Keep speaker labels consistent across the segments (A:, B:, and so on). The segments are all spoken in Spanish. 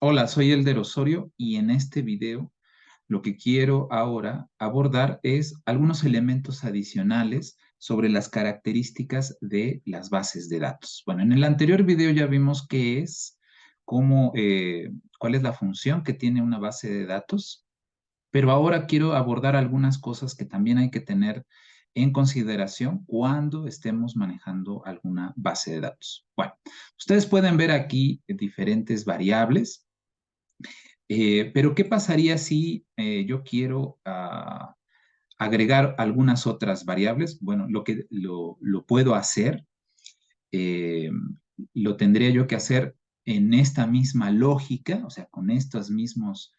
A: Hola, soy Elder Osorio y en este video lo que quiero ahora abordar es algunos elementos adicionales sobre las características de las bases de datos. Bueno, en el anterior video ya vimos qué es, cómo, cuál es la función que tiene una base de datos, pero ahora quiero abordar algunas cosas que también hay que tener en consideración cuando estemos manejando alguna base de datos. Bueno, ustedes pueden ver aquí diferentes variables. Pero ¿qué pasaría si yo quiero agregar algunas otras variables? Bueno, lo puedo hacer, eh, lo tendría yo que hacer en esta misma lógica, o sea, con estas mismas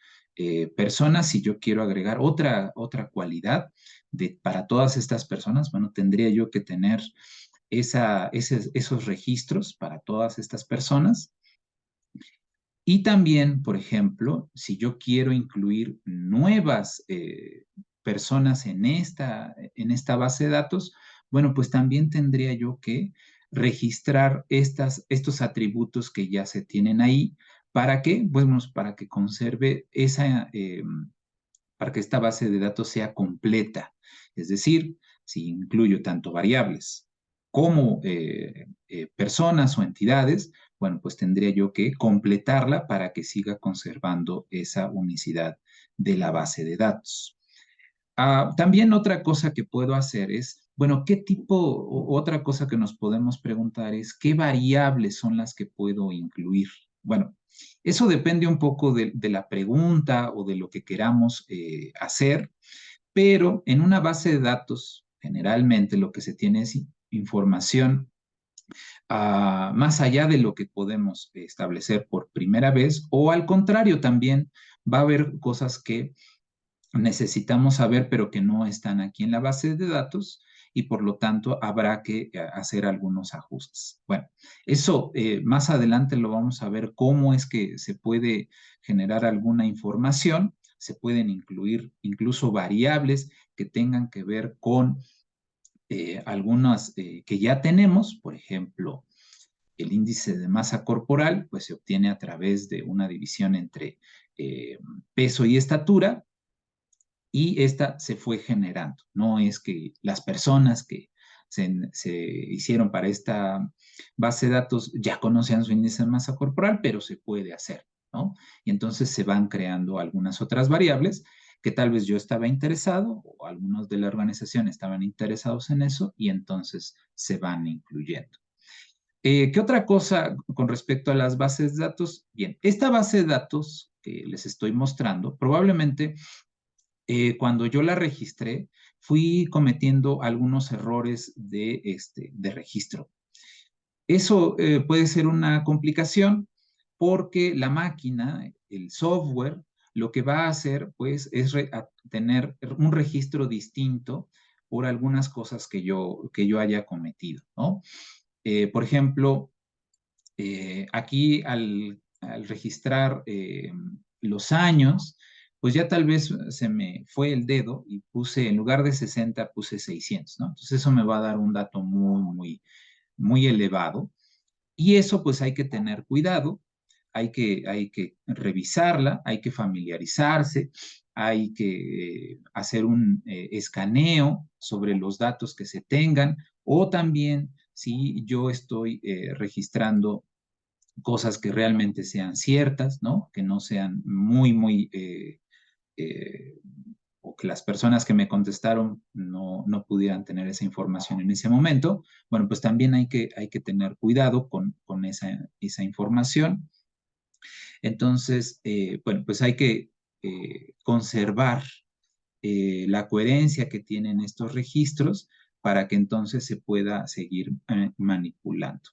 A: personas. Si yo quiero agregar otra cualidad para todas estas personas, bueno, tendría yo que tener esos registros para todas estas personas. Y también, por ejemplo, si yo quiero incluir nuevas personas en esta base de datos, bueno, pues también tendría yo que registrar estos atributos que ya se tienen ahí. ¿Para qué? Bueno, para que conserve para que esta base de datos sea completa. Es decir, si incluyo tanto variables como personas o entidades, bueno, pues tendría yo que completarla para que siga conservando esa unicidad de la base de datos. También otra cosa que puedo hacer es, bueno, otra cosa que nos podemos preguntar es, ¿qué variables son las que puedo incluir? Bueno, eso depende un poco de la pregunta o de lo que queramos hacer, pero en una base de datos, generalmente lo que se tiene es información más allá de lo que podemos establecer por primera vez, o al contrario, también va a haber cosas que necesitamos saber, pero que no están aquí en la base de datos y por lo tanto habrá que hacer algunos ajustes. Bueno, eso más adelante lo vamos a ver cómo es que se puede generar alguna información. Se pueden incluir incluso variables que tengan que ver con algunas que ya tenemos, por ejemplo, el índice de masa corporal, pues se obtiene a través de una división entre peso y estatura, y esta se fue generando. No es que las personas que se hicieron para esta base de datos ya conocían su índice de masa corporal, pero se puede hacer, ¿no? Y entonces se van creando algunas otras variables que tal vez yo estaba interesado o algunos de la organización estaban interesados en eso y entonces se van incluyendo. ¿Qué otra cosa con respecto a las bases de datos? Bien, esta base de datos que les estoy mostrando probablemente cuando yo la registré, fui cometiendo algunos errores de registro. Eso puede ser una complicación porque la máquina, el software, lo que va a hacer, pues, es tener un registro distinto por algunas cosas que yo haya cometido, ¿no? Por ejemplo, aquí al registrar los años, pues ya tal vez se me fue el dedo y puse, en lugar de 60, puse 600, ¿no? Entonces eso me va a dar un dato muy, muy, muy elevado. Y eso pues hay que tener cuidado, hay que revisarla, hay que familiarizarse, hay que hacer un escaneo sobre los datos que se tengan, o también si yo estoy registrando cosas que realmente sean ciertas, ¿no? Que no sean muy, muy, eh, o que las personas que me contestaron no pudieran tener esa información en ese momento. Bueno, pues también hay que tener cuidado con esa información. Entonces, bueno, pues hay que conservar la coherencia que tienen estos registros para que entonces se pueda seguir manipulando.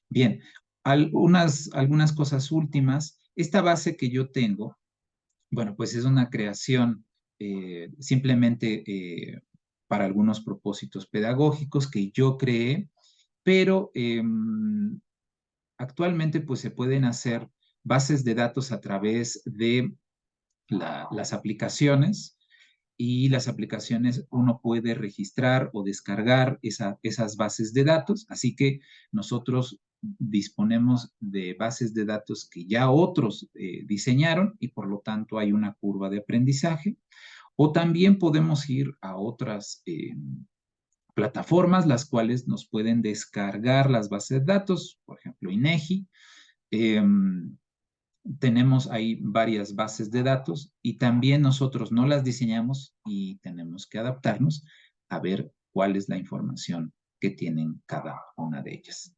A: Bien, algunas cosas últimas. Esta base que yo tengo, bueno, pues es una creación simplemente para algunos propósitos pedagógicos que yo creé, pero actualmente pues se pueden hacer bases de datos a través de las aplicaciones, y las aplicaciones uno puede registrar o descargar esas bases de datos, así que nosotros disponemos de bases de datos que ya otros diseñaron y por lo tanto hay una curva de aprendizaje. O también podemos ir a otras plataformas, las cuales nos pueden descargar las bases de datos, por ejemplo, INEGI. Tenemos ahí varias bases de datos y también nosotros no las diseñamos y tenemos que adaptarnos a ver cuál es la información que tienen cada una de ellas.